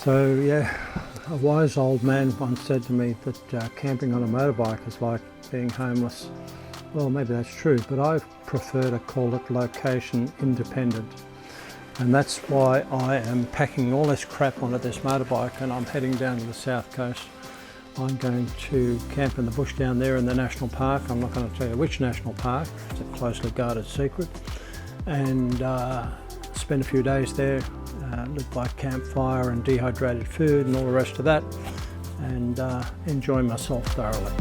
So yeah, a wise old man once said to me that camping on a motorbike is like being homeless. Well, maybe that's true, but I prefer to call it location independent. And that's why I am packing all this crap onto this motorbike and I'm heading down to the south coast. I'm going to camp in the bush down there in the national park. I'm not going to tell you which national park, it's a closely guarded secret. And spend a few days there, live by campfire and dehydrated food and all the rest of that, and enjoy myself thoroughly.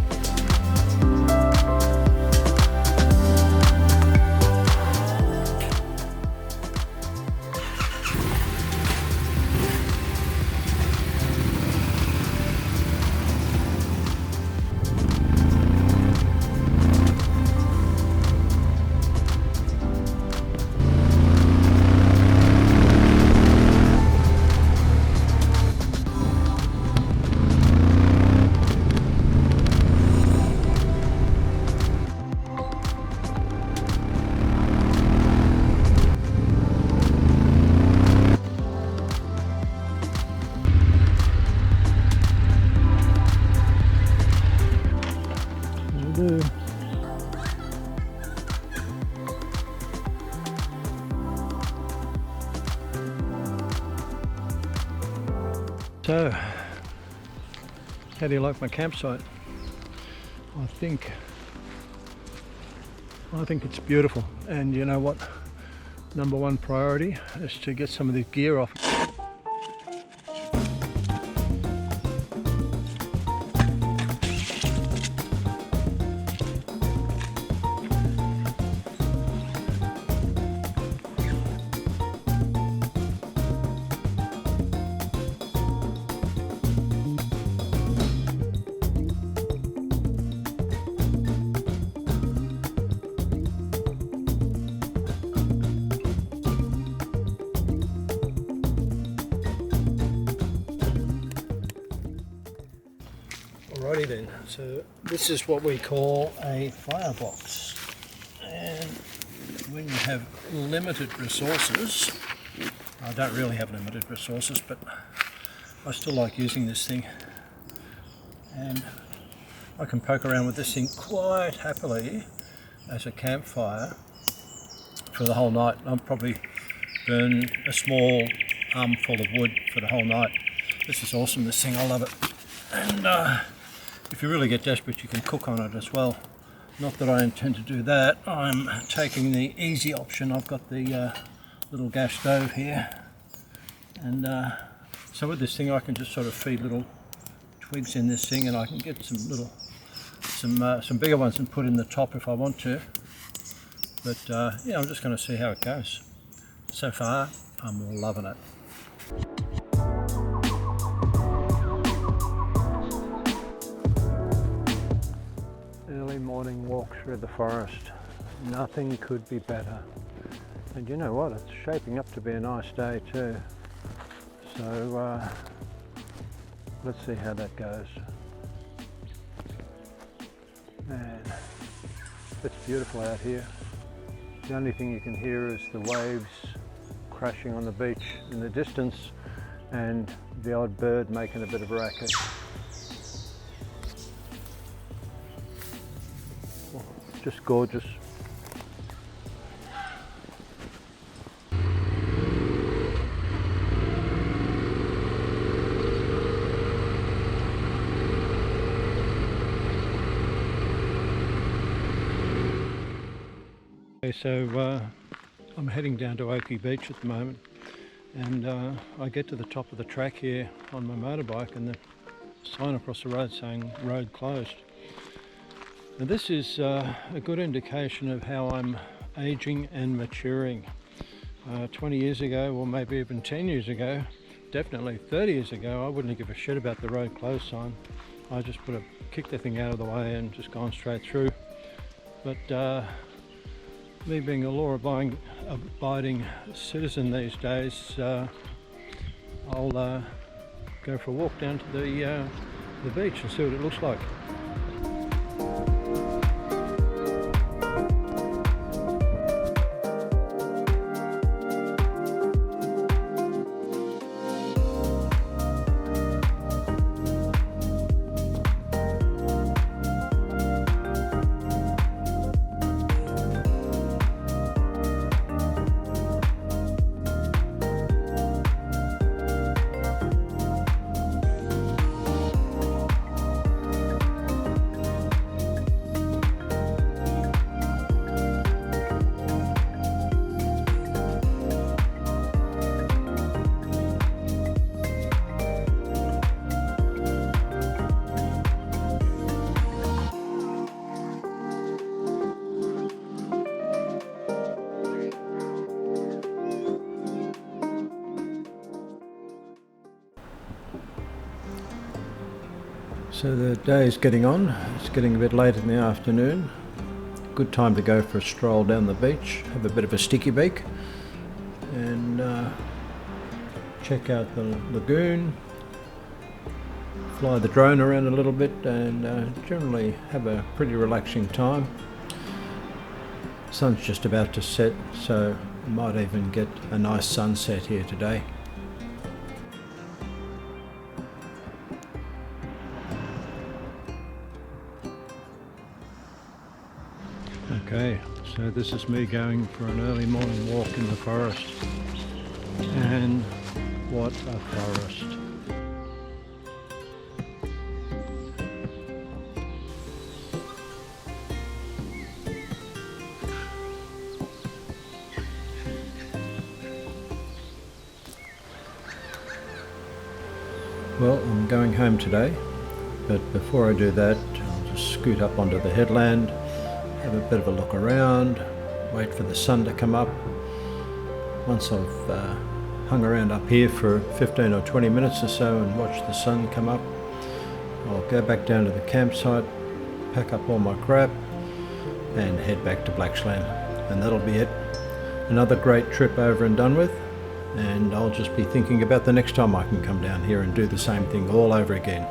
So, how do you like my campsite? I think it's beautiful, and you know what? Number one priority is to get some of the gear off. Alrighty then, so this is what we call a firebox, and when you have limited resources, I don't really have limited resources, but I still like using this thing, and I can poke around with this thing quite happily as a campfire for the whole night. I'll probably burn a small armful of wood for the whole night. This is awesome, this thing, I love it. And if you really get desperate, you can cook on it as well. Not that I intend to do that. I'm taking the easy option. I've got the little gas stove here, and so with this thing I can just sort of feed little twigs in this thing, and I can get some bigger ones and put in the top if I want to. But yeah, I'm just going to see how it goes. So far, I'm loving it. Morning walk through the forest. Nothing could be better. And you know what? It's shaping up to be a nice day too. So let's see how that goes. Man, it's beautiful out here. The only thing you can hear is the waves crashing on the beach in the distance and the odd bird making a bit of a racket. Just gorgeous. Okay, so I'm heading down to Oaky Beach at the moment, and I get to the top of the track here on my motorbike and the sign across the road saying road closed. Now this is a good indication of how I'm aging and maturing. 20 years ago, or maybe even 10 years ago, definitely 30 years ago, I wouldn't give a shit about the road closed sign. I just would have kicked the thing out of the way and just gone straight through. But me being a law-abiding citizen these days, I'll go for a walk down to the beach and see what it looks like. So the day is getting on, it's getting a bit late in the afternoon. Good time to go for a stroll down the beach, have a bit of a sticky beak and check out the lagoon, fly the drone around a little bit and generally have a pretty relaxing time. Sun's just about to set, so I might even get a nice sunset here today. Okay, so this is me going for an early morning walk in the forest. And what a forest. Well, I'm going home today, but before I do that, I'll just scoot up onto the headland, have a bit of a look around, wait for the sun to come up. Once I've hung around up here for 15 or 20 minutes or so and watched the sun come up, I'll go back down to the campsite, pack up all my crap and head back to Blacksland, and that'll be it. Another great trip over and done with, and I'll just be thinking about the next time I can come down here and do the same thing all over again.